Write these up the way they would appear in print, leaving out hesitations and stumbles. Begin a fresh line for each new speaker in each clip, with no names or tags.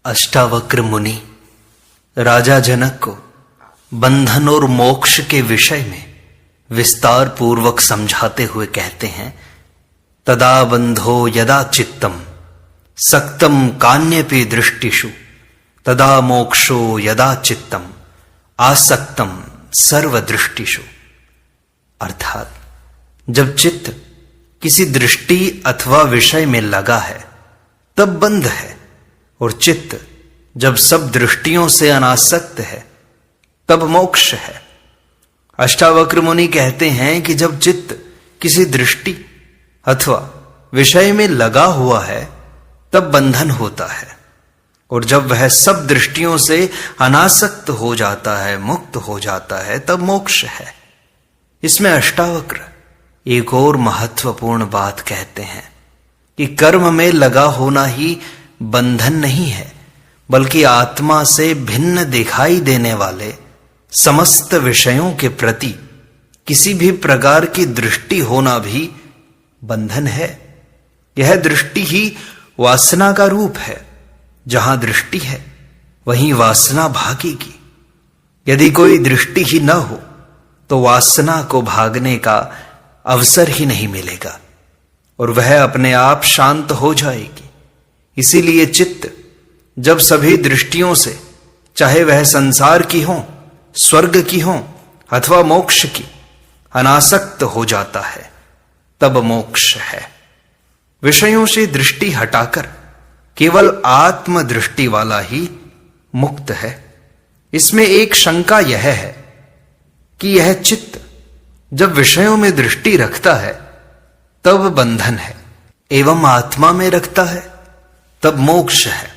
अष्टावक्र मुनि राजा जनक को बंधन और मोक्ष के विषय में विस्तार पूर्वक समझाते हुए कहते हैं, तदा बंधो यदा चित्तम सक्तम कान्यपि दृष्टिषु तदा मोक्षो यदा चित्तम आसक्तम सर्वदृष्टिषु। अर्थात जब चित्त किसी दृष्टि अथवा विषय में लगा है तब बंध है, और चित्त जब सब दृष्टियों से अनासक्त है तब मोक्ष है। अष्टावक्र मुनि कहते हैं कि जब चित्त किसी दृष्टि अथवा विषय में लगा हुआ है तब बंधन होता है, और जब वह सब दृष्टियों से अनासक्त हो जाता है, मुक्त हो जाता है, तब मोक्ष है। इसमें अष्टावक्र एक और महत्वपूर्ण बात कहते हैं कि कर्म में लगा होना ही बंधन नहीं है, बल्कि आत्मा से भिन्न दिखाई देने वाले समस्त विषयों के प्रति किसी भी प्रकार की दृष्टि होना भी बंधन है। यह दृष्टि ही वासना का रूप है। जहां दृष्टि है वहीं वासना भागेगी। यदि कोई दृष्टि ही न हो तो वासना को भागने का अवसर ही नहीं मिलेगा और वह अपने आप शांत हो जाएगी। इसीलिए चित्त जब सभी दृष्टियों से, चाहे वह संसार की हो, स्वर्ग की हो अथवा मोक्ष की, अनासक्त हो जाता है तब मोक्ष है। विषयों से दृष्टि हटाकर केवल आत्म दृष्टि वाला ही मुक्त है। इसमें एक शंका यह है कि यह चित्त जब विषयों में दृष्टि रखता है तब बंधन है, एवं आत्मा में रखता है तब मोक्ष है।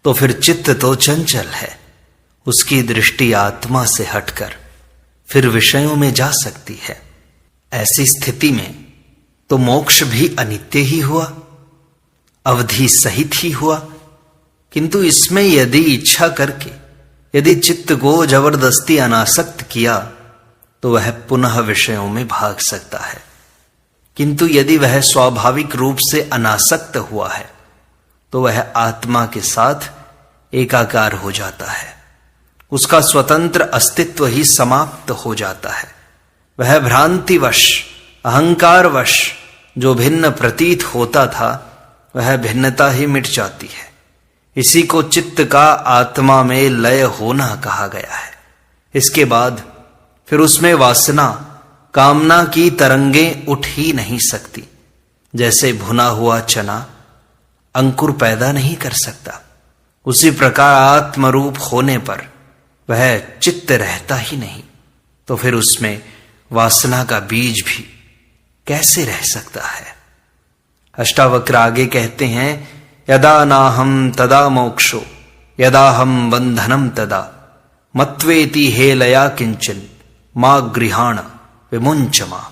तो फिर चित्त तो चंचल है, उसकी दृष्टि आत्मा से हटकर फिर विषयों में जा सकती है। ऐसी स्थिति में तो मोक्ष भी अनित्य ही हुआ, अवधि सहित ही हुआ। किंतु इसमें यदि इच्छा करके यदि चित्त को जबरदस्ती अनासक्त किया तो वह पुनः विषयों में भाग सकता है। किंतु यदि वह स्वाभाविक रूप से अनासक्त हुआ है तो वह आत्मा के साथ एकाकार हो जाता है। उसका स्वतंत्र अस्तित्व ही समाप्त हो जाता है। वह भ्रांतिवश, अहंकारवश जो भिन्न प्रतीत होता था वह भिन्नता ही मिट जाती है। इसी को चित्त का आत्मा में लय होना कहा गया है। इसके बाद फिर उसमें वासना, कामना की तरंगें उठ ही नहीं सकती। जैसे भुना हुआ चना अंकुर पैदा नहीं कर सकता, उसी प्रकार आत्मरूप होने पर वह चित्त रहता ही नहीं। तो फिर उसमें वासना का बीज भी कैसे रह सकता है। अष्टावक्र आगे कहते हैं, यदा नाहम तदा मोक्षो यदा हम बंधनम तदा मत्वेति हेलया किंचन मा गृहाण विमुंचमा।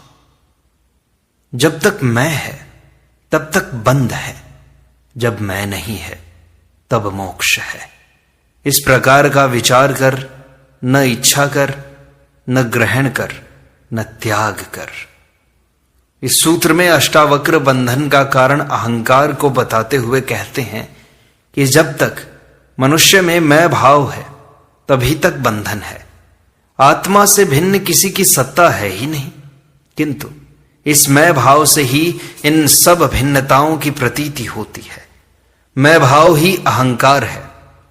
जब तक मैं है तब तक बंध है, जब मैं नहीं है तब मोक्ष है। इस प्रकार का विचार कर, न इच्छा कर, न ग्रहण कर, न त्याग कर। इस सूत्र में अष्टावक्र बंधन का कारण अहंकार को बताते हुए कहते हैं कि जब तक मनुष्य में मैं भाव है तभी तक बंधन है। आत्मा से भिन्न किसी की सत्ता है ही नहीं, किंतु इस मैं भाव से ही इन सब भिन्नताओं की प्रतीति होती है। मैं भाव ही अहंकार है,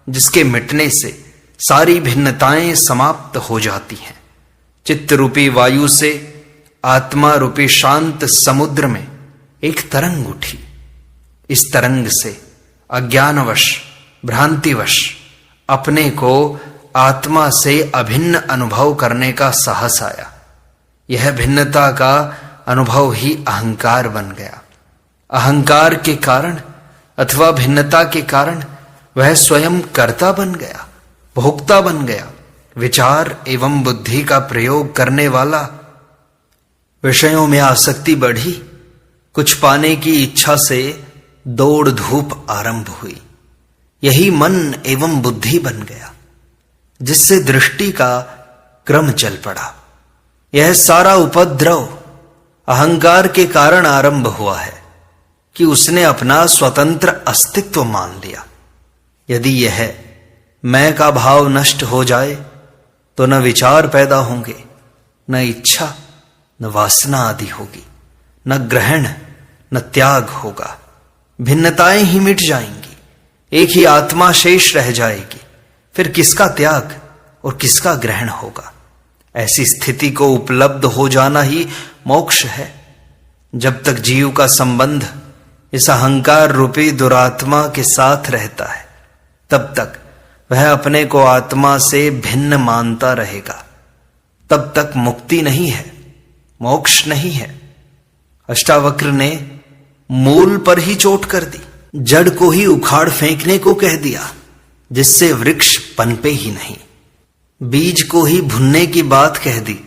जिसके मिटने से सारी भिन्नताएं समाप्त हो जाती हैं। चित्त रूपी वायु से आत्मा रूपी शांत समुद्र में एक तरंग उठी। इस तरंग से अज्ञानवश, भ्रांतिवश अपने को आत्मा से अभिन्न अनुभव करने का साहस आया। यह भिन्नता का अनुभव ही अहंकार बन गया। अहंकार के कारण अथवा भिन्नता के कारण वह स्वयं कर्ता बन गया, भोक्ता बन गया, विचार एवं बुद्धि का प्रयोग करने वाला। विषयों में आसक्ति बढ़ी, कुछ पाने की इच्छा से दौड़ धूप आरंभ हुई। यही मन एवं बुद्धि बन गया, जिससे दृष्टि का क्रम चल पड़ा। यह सारा उपद्रव अहंकार के कारण आरंभ हुआ है कि उसने अपना स्वतंत्र अस्तित्व मान लिया। यदि यह मैं का भाव नष्ट हो जाए तो न विचार पैदा होंगे, न इच्छा, न वासना आदि होगी, न ग्रहण, न त्याग होगा। भिन्नताएं ही मिट जाएंगी, एक ही आत्मा शेष रह जाएगी। फिर किसका त्याग और किसका ग्रहण होगा? ऐसी स्थिति को उपलब्ध हो जाना ही मोक्ष है। जब तक जीव का संबंध इस अहंकार रूपी दुरात्मा के साथ रहता है, तब तक वह अपने को आत्मा से भिन्न मानता रहेगा। तब तक मुक्ति नहीं है, मोक्ष नहीं है। अष्टावक्र ने मूल पर ही चोट कर दी, जड़ को ही उखाड़ फेंकने को कह दिया, जिससे वृक्ष पनपे ही नहीं। बीज को ही भुनने की बात कह दी,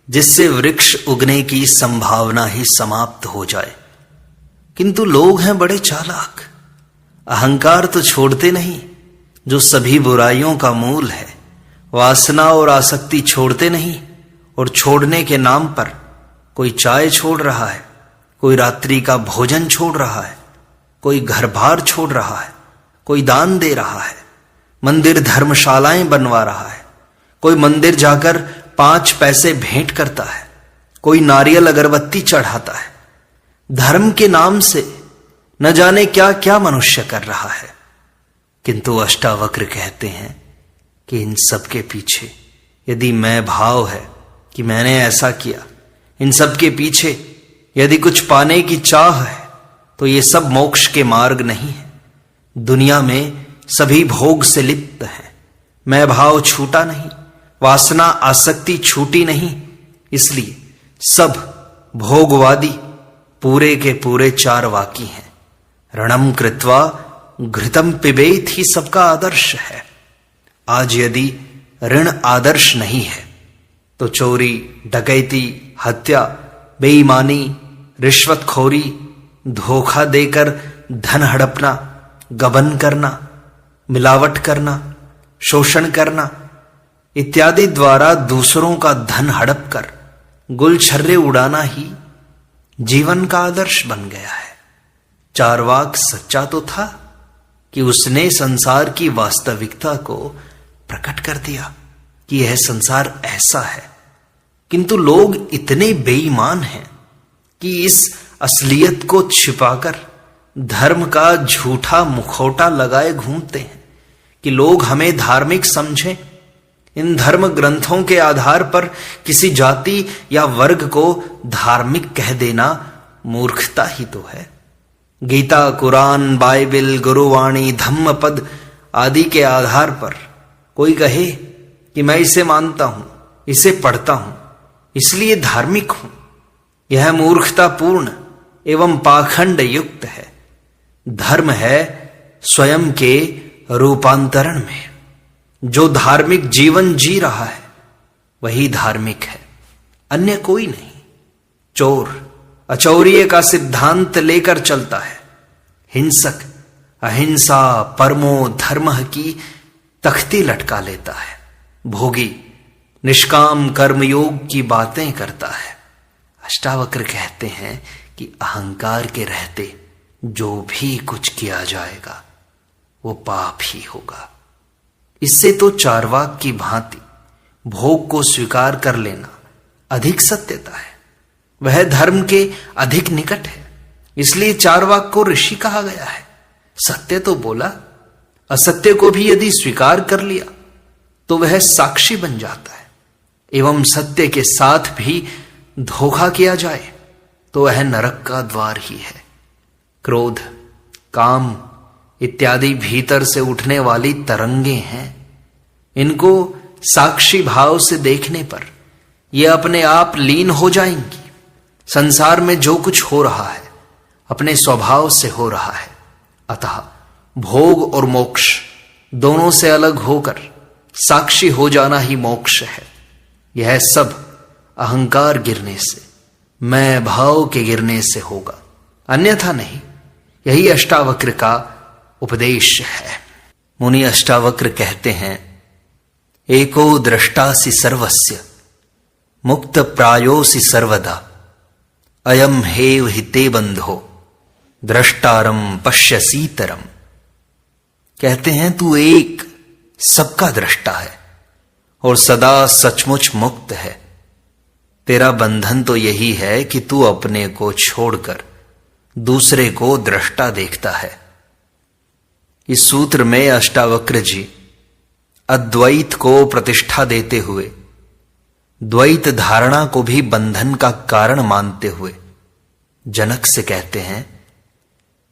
जिससे वृक्ष उगने की संभावना ही समाप्त हो जाए। किंतु लोग हैं बड़े चालाक, अहंकार तो छोड़ते नहीं, जो सभी बुराइयों का मूल है। वासना और आसक्ति छोड़ते नहीं, और छोड़ने के नाम पर कोई चाय छोड़ रहा है, कोई रात्रि का भोजन छोड़ रहा है, कोई घर बार छोड़ रहा है, कोई दान दे रहा है, मंदिर धर्मशालाएं बनवा रहा है, कोई मंदिर जाकर 5 पैसे भेंट करता है, कोई नारियल अगरबत्ती चढ़ाता है। धर्म के नाम से न जाने क्या क्या मनुष्य कर रहा है। किंतु अष्टावक्र कहते हैं कि इन सब के पीछे यदि मैं भाव है कि मैंने ऐसा किया, इन सब के पीछे यदि कुछ पाने की चाह है, तो ये सब मोक्ष के मार्ग नहीं है। दुनिया में सभी भोग से लिप्त हैं, मैं भाव छूटा नहीं, वासना आसक्ति छूटी नहीं। इसलिए सब भोगवादी पूरे के पूरे चारवाकी हैं। रणम कृत्वा घृतम पिबेत ही सबका आदर्श है। आज यदि ऋण आदर्श नहीं है तो चोरी, डकैती, हत्या, बेईमानी, रिश्वतखोरी, धोखा देकर धन हड़पना, गबन करना, मिलावट करना, शोषण करना इत्यादि द्वारा दूसरों का धन हड़प कर गुलछर्रे उड़ाना ही जीवन का आदर्श बन गया है। चारवाक सच्चा तो था कि उसने संसार की वास्तविकता को प्रकट कर दिया कि यह संसार ऐसा है, किंतु लोग इतने बेईमान हैं कि इस असलियत को छिपाकर धर्म का झूठा मुखौटा लगाए घूमते हैं कि लोग हमें धार्मिक समझें। इन धर्म ग्रंथों के आधार पर किसी जाति या वर्ग को धार्मिक कह देना मूर्खता ही तो है। गीता, कुरान, बाइबिल, गुरुवाणी, धम्मपद आदि के आधार पर कोई कहे कि मैं इसे मानता हूं, इसे पढ़ता हूं, इसलिए धार्मिक हूं, यह मूर्खतापूर्ण एवं पाखंड युक्त है। धर्म है स्वयं के रूपांतरण में। जो धार्मिक जीवन जी रहा है वही धार्मिक है, अन्य कोई नहीं। चोर अचौर्य का सिद्धांत लेकर चलता है, हिंसक अहिंसा परमो धर्म की तख्ती लटका लेता है, भोगी निष्काम कर्मयोग की बातें करता है। अष्टावक्र कहते हैं कि अहंकार के रहते जो भी कुछ किया जाएगा वो पाप ही होगा। इससे तो चारवाक की भांति भोग को स्वीकार कर लेना अधिक सत्यता है, वह धर्म के अधिक निकट है। इसलिए चारवाक को ऋषि कहा गया है। सत्य तो बोला, असत्य को भी यदि स्वीकार कर लिया तो वह साक्षी बन जाता है। एवं सत्य के साथ भी धोखा किया जाए तो वह नरक का द्वार ही है। क्रोध, काम इत्यादि भीतर से उठने वाली तरंगे हैं। इनको साक्षी भाव से देखने पर ये अपने आप लीन हो जाएंगी। संसार में जो कुछ हो रहा है अपने स्वभाव से हो रहा है। अतः भोग और मोक्ष दोनों से अलग होकर साक्षी हो जाना ही मोक्ष है। यह सब अहंकार गिरने से, मैं भाव के गिरने से होगा, अन्यथा नहीं। यही अष्टावक्र का उपदेश है। मुनि अष्टावक्र कहते हैं, एको द्रष्टासि सर्वस्य मुक्त प्रायोसि सर्वदा अयम हेव हिते बंधो द्रष्टारम पश्यसीतरम। कहते हैं तू एक सबका दृष्टा है और सदा सचमुच मुक्त है। तेरा बंधन तो यही है कि तू अपने को छोड़कर दूसरे को दृष्टा देखता है। इस सूत्र में अष्टावक्र जी अद्वैत को प्रतिष्ठा देते हुए द्वैत धारणा को भी बंधन का कारण मानते हुए जनक से कहते हैं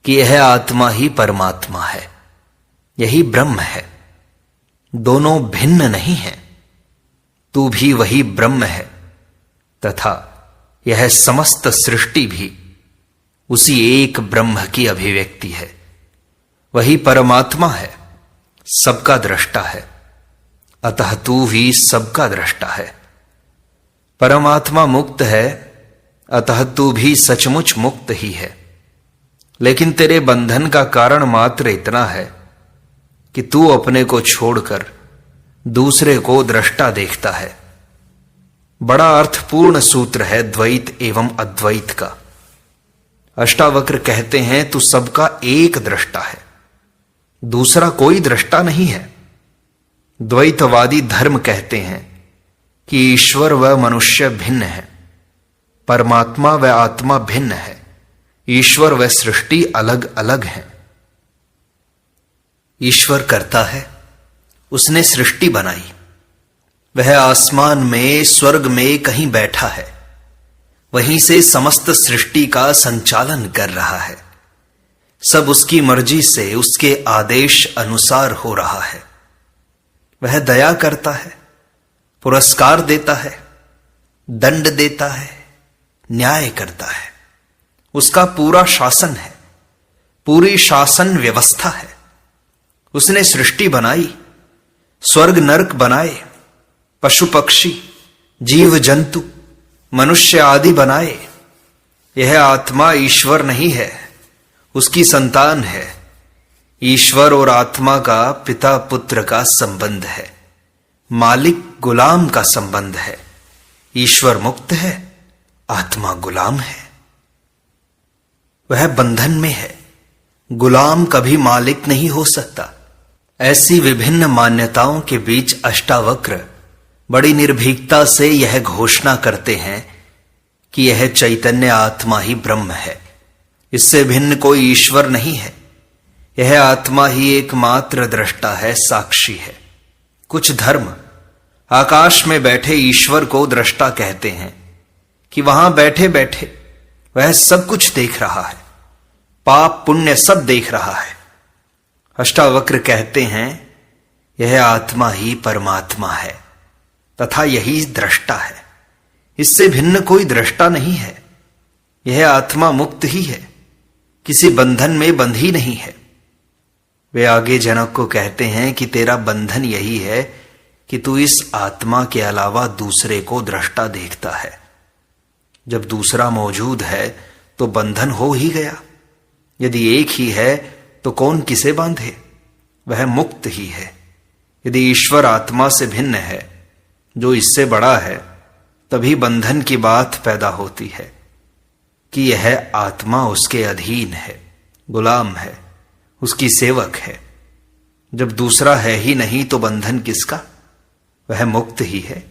कि यह आत्मा ही परमात्मा है, यही ब्रह्म है, दोनों भिन्न नहीं है। तू भी वही ब्रह्म है तथा यह समस्त सृष्टि भी उसी एक ब्रह्म की अभिव्यक्ति है। वही परमात्मा है, सबका दृष्टा है, अतः तू भी सबका दृष्टा है। परमात्मा मुक्त है, अतः तू भी सचमुच मुक्त ही है। लेकिन तेरे बंधन का कारण मात्र इतना है कि तू अपने को छोड़कर दूसरे को दृष्टा देखता है। बड़ा अर्थपूर्ण सूत्र है द्वैत एवं अद्वैत का। अष्टावक्र कहते हैं तू सबका एक दृष्टा है, दूसरा कोई दृष्टा नहीं है। द्वैतवादी धर्म कहते हैं कि ईश्वर व मनुष्य भिन्न है, परमात्मा व आत्मा भिन्न है, ईश्वर व सृष्टि अलग अलग है। ईश्वर करता है, उसने सृष्टि बनाई, वह आसमान में स्वर्ग में कहीं बैठा है, वहीं से समस्त सृष्टि का संचालन कर रहा है। सब उसकी मर्जी से उसके आदेश अनुसार हो रहा है। वह दया करता है, पुरस्कार देता है, दंड देता है, न्याय करता है। उसका पूरा शासन है, पूरी शासन व्यवस्था है। उसने सृष्टि बनाई, स्वर्ग नरक बनाए, पशु पक्षी जीव जंतु मनुष्य आदि बनाए। यह आत्मा ईश्वर नहीं है, उसकी संतान है। ईश्वर और आत्मा का पिता पुत्र का संबंध है, मालिक गुलाम का संबंध है। ईश्वर मुक्त है, आत्मा गुलाम है। वह बंधन में है, गुलाम कभी मालिक नहीं हो सकता। ऐसी विभिन्न मान्यताओं के बीच अष्टावक्र बड़ी निर्भीकता से यह घोषणा करते हैं कि यह चैतन्य आत्मा ही ब्रह्म है, इससे भिन्न कोई ईश्वर नहीं है। यह आत्मा ही एकमात्र दृष्टा है, साक्षी है। कुछ धर्म आकाश में बैठे ईश्वर को दृष्टा कहते हैं कि वहां बैठे बैठे वह सब कुछ देख रहा है, पाप पुण्य सब देख रहा है। अष्टावक्र कहते हैं यह आत्मा ही परमात्मा है तथा यही दृष्टा है, इससे भिन्न कोई दृष्टा नहीं है। यह आत्मा मुक्त ही है, किसी बंधन में बंधी नहीं है। वे आगे जनक को कहते हैं कि तेरा बंधन यही है कि तू इस आत्मा के अलावा दूसरे को दृष्टा देखता है। जब दूसरा मौजूद है तो बंधन हो ही गया। यदि एक ही है तो कौन किसे बांधे, वह मुक्त ही है। यदि ईश्वर आत्मा से भिन्न है, जो इससे बड़ा है, तभी बंधन की बात पैदा होती है कि यह आत्मा उसके अधीन है, गुलाम है, उसकी सेवक है। जब दूसरा है ही नहीं तो बंधन किसका, वह मुक्त ही है।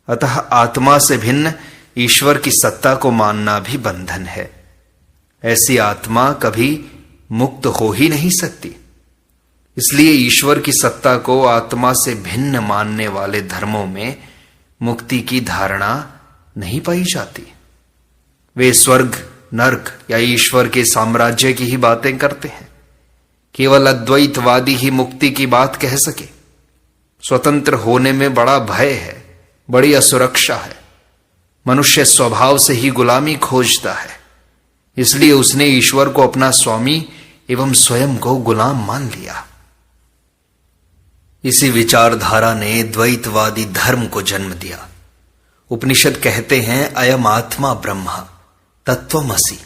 अतः आत्मा से भिन्न ईश्वर की सत्ता को मानना भी बंधन है। ऐसी आत्मा कभी मुक्त हो ही नहीं सकती। इसलिए ईश्वर की सत्ता को आत्मा से भिन्न मानने वाले धर्मों में मुक्ति की धारणा नहीं पाई जाती। वे स्वर्ग नरक या ईश्वर के साम्राज्य की ही बातें करते हैं। केवल अद्वैतवादी ही मुक्ति की बात कह सके। स्वतंत्र होने में बड़ा भय है, बड़ी असुरक्षा है। मनुष्य स्वभाव से ही गुलामी खोजता है, इसलिए उसने ईश्वर को अपना स्वामी एवं स्वयं को गुलाम मान लिया। इसी विचारधारा ने द्वैतवादी धर्म को जन्म दिया। उपनिषद कहते हैं अयम आत्मा ब्रह्मा तत्वमसि।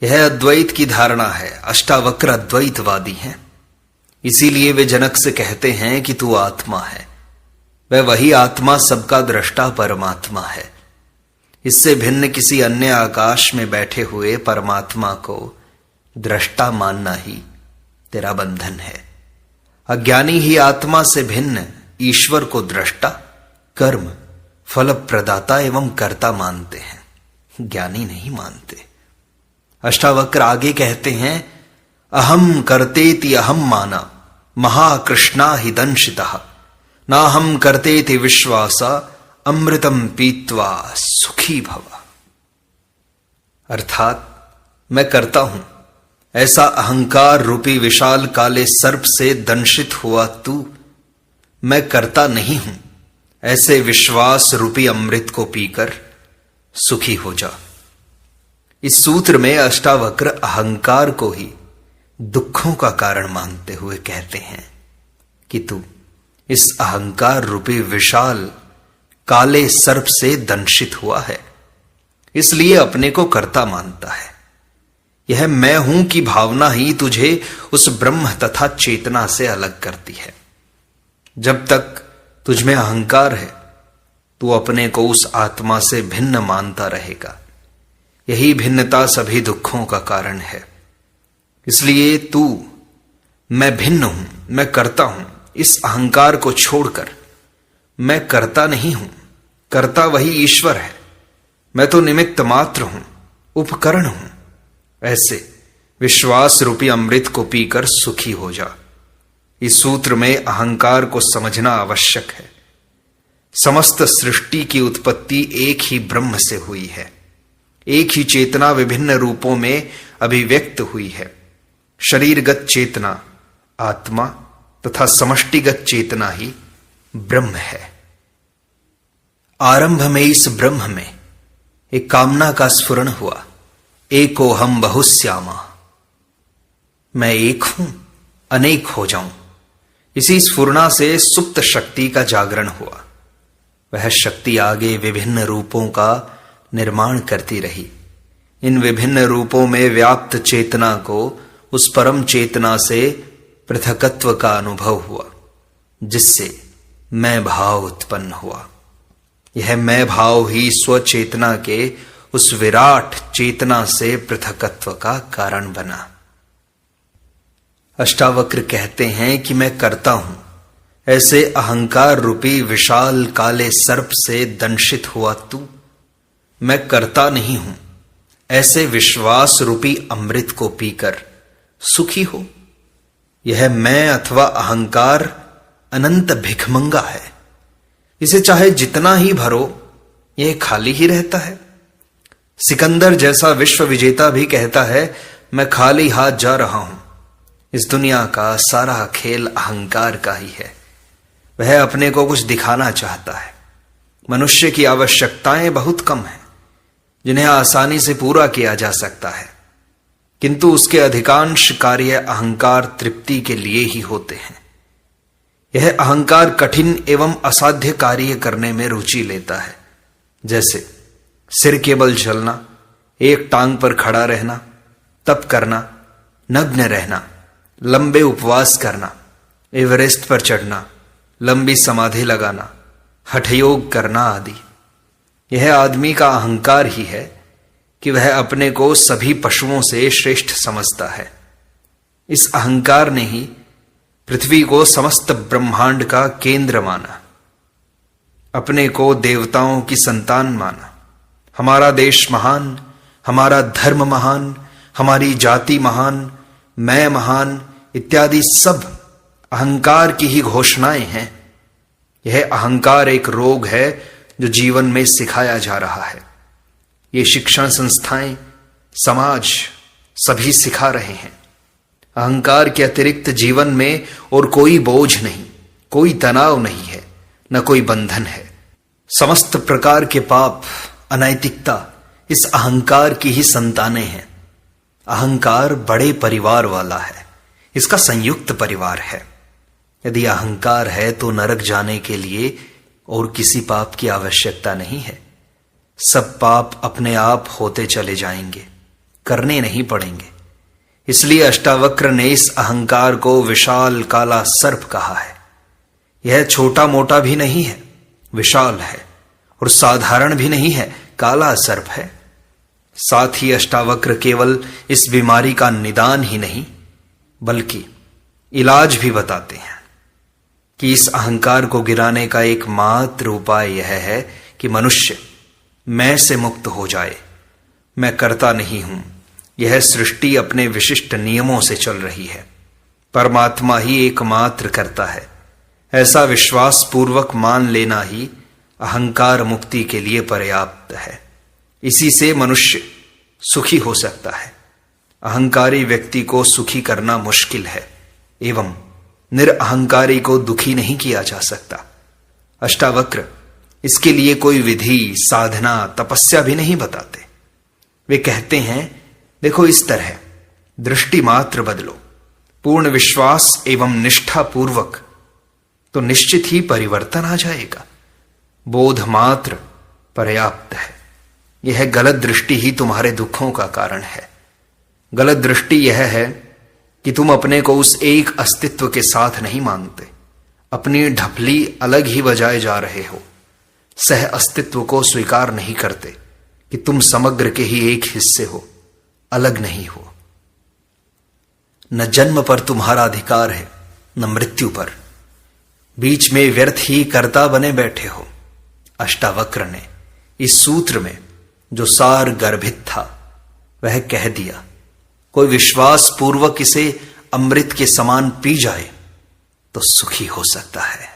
यह अद्वैत की धारणा है। अष्टावक्र अद्वैतवादी हैं, इसीलिए वे जनक से कहते हैं कि तू आत्मा है। वह वही आत्मा सबका दृष्टा परमात्मा है। इससे भिन्न किसी अन्य आकाश में बैठे हुए परमात्मा को दृष्टा मानना ही तेरा बंधन है। अज्ञानी ही आत्मा से भिन्न ईश्वर को दृष्टा, कर्म, फल प्रदाता एवं कर्ता मानते हैं, ज्ञानी नहीं मानते। अष्टावक्र आगे कहते हैं, अहम कर्तेति अहम माना महाकृष्णा हि दंशितः, नाहम कर्तेति विश्वासा अमृतम पीत्वा सुखी भव। अर्थात मैं करता हूं ऐसा अहंकार रूपी विशाल काले सर्प से दंशित हुआ तू, मैं करता नहीं हूं ऐसे विश्वास रूपी अमृत को पीकर सुखी हो जा। इस सूत्र में अष्टावक्र अहंकार को ही दुखों का कारण मानते हुए कहते हैं कि तू इस अहंकार रूपी विशाल काले सर्प से दंशित हुआ है, इसलिए अपने को कर्ता मानता है। यह मैं हूं की भावना ही तुझे उस ब्रह्म तथा चेतना से अलग करती है। जब तक तुझमें अहंकार है, तू अपने को उस आत्मा से भिन्न मानता रहेगा। यही भिन्नता सभी दुखों का कारण है। इसलिए तू मैं भिन्न हूं, मैं करता हूं, इस अहंकार को छोड़कर मैं करता नहीं हूं, करता वही ईश्वर है, मैं तो निमित्त मात्र हूं, उपकरण हूं, ऐसे विश्वास रूपी अमृत को पीकर सुखी हो जा। इस सूत्र में अहंकार को समझना आवश्यक है। समस्त सृष्टि की उत्पत्ति एक ही ब्रह्म से हुई है। एक ही चेतना विभिन्न रूपों में अभिव्यक्त हुई है। शरीरगत चेतना आत्मा तथा समष्टिगत चेतना ही ब्रह्म है। आरंभ में इस ब्रह्म में एक कामना का स्फुरण हुआ, एको हम बहुश्यामा, मैं एक हूं, अनेक हो जाऊं। इसी स्फुरना से सुप्त शक्ति का जागरण हुआ। वह शक्ति आगे विभिन्न रूपों का निर्माण करती रही। इन विभिन्न रूपों में व्याप्त चेतना को उस परम चेतना से पृथकत्व का अनुभव हुआ, जिससे मैं भाव उत्पन्न हुआ। यह मैं भाव ही स्वचेतना के उस विराट चेतना से पृथकत्व का कारण बना। अष्टावक्र कहते हैं कि मैं करता हूं ऐसे अहंकार रूपी विशाल काले सर्प से दंशित हुआ तू, मैं करता नहीं हूं ऐसे विश्वास रूपी अमृत को पीकर सुखी हो। यह मैं अथवा अहंकार अनंत भिखमंगा है। इसे चाहे जितना ही भरो, यह खाली ही रहता है। सिकंदर जैसा विश्व विजेता भी कहता है, मैं खाली हाथ जा रहा हूं। इस दुनिया का सारा खेल अहंकार का ही है। वह अपने को कुछ दिखाना चाहता है। मनुष्य की आवश्यकताएं बहुत कम हैं, जिन्हें आसानी से पूरा किया जा सकता है, किंतु उसके अधिकांश कार्य अहंकार तृप्ति के लिए ही होते हैं। यह अहंकार कठिन एवं असाध्य कार्य करने में रुचि लेता है, जैसे सिर के बल चलना, एक टांग पर खड़ा रहना, तप करना, नग्न रहना, लंबे उपवास करना, एवरेस्ट पर चढ़ना, लंबी समाधि लगाना, हठयोग करना आदि। यह आदमी का अहंकार ही है कि वह अपने को सभी पशुओं से श्रेष्ठ समझता है। इस अहंकार ने ही पृथ्वी को समस्त ब्रह्मांड का केंद्र माना, अपने को देवताओं की संतान माना। हमारा देश महान, हमारा धर्म महान, हमारी जाति महान, मैं महान इत्यादि सब अहंकार की ही घोषणाएं हैं। यह अहंकार एक रोग है जो जीवन में सिखाया जा रहा है। ये शिक्षण संस्थाएं, समाज सभी सिखा रहे हैं। अहंकार के अतिरिक्त जीवन में और कोई बोझ नहीं, कोई तनाव नहीं है, न कोई बंधन है। समस्त प्रकार के पाप, अनैतिकता इस अहंकार की ही संतानें हैं। अहंकार बड़े परिवार वाला है, इसका संयुक्त परिवार है। यदि अहंकार है तो नरक जाने के लिए और किसी पाप की आवश्यकता नहीं है। सब पाप अपने आप होते चले जाएंगे, करने नहीं पड़ेंगे। इसलिए अष्टावक्र ने इस अहंकार को विशाल काला सर्प कहा है। यह छोटा मोटा भी नहीं है, विशाल है, और साधारण भी नहीं है, काला सर्प है। साथ ही अष्टावक्र केवल इस बीमारी का निदान ही नहीं, बल्कि इलाज भी बताते हैं कि इस अहंकार को गिराने का एकमात्र उपाय यह है कि मनुष्य मैं से मुक्त हो जाए। मैं करता नहीं हूं, यह सृष्टि अपने विशिष्ट नियमों से चल रही है, परमात्मा ही एकमात्र करता है, ऐसा विश्वास पूर्वक मान लेना ही अहंकार मुक्ति के लिए पर्याप्त है। इसी से मनुष्य सुखी हो सकता है। अहंकारी व्यक्ति को सुखी करना मुश्किल है एवं निरअहंकारी को दुखी नहीं किया जा सकता। अष्टावक्र इसके लिए कोई विधि, साधना, तपस्या भी नहीं बताते। वे कहते हैं, देखो इस तरह दृष्टि मात्र बदलो, पूर्ण विश्वास एवं निष्ठा पूर्वक, तो निश्चित ही परिवर्तन आ जाएगा। बोध मात्र पर्याप्त है। यह गलत दृष्टि ही तुम्हारे दुखों का कारण है। गलत दृष्टि यह है कि तुम अपने को उस एक अस्तित्व के साथ नहीं मानते, अपनी ढपली अलग ही बजाए जा रहे हो। सह अस्तित्व को स्वीकार नहीं करते कि तुम समग्र के ही एक हिस्से हो, अलग नहीं हो। न जन्म पर तुम्हारा अधिकार है, न मृत्यु पर। बीच में व्यर्थ ही कर्ता बने बैठे हो। अष्टावक्र ने इस सूत्र में जो सार गर्भित था वह कह दिया। कोई विश्वास पूर्वक इसे अमृत के समान पी जाए तो सुखी हो सकता है।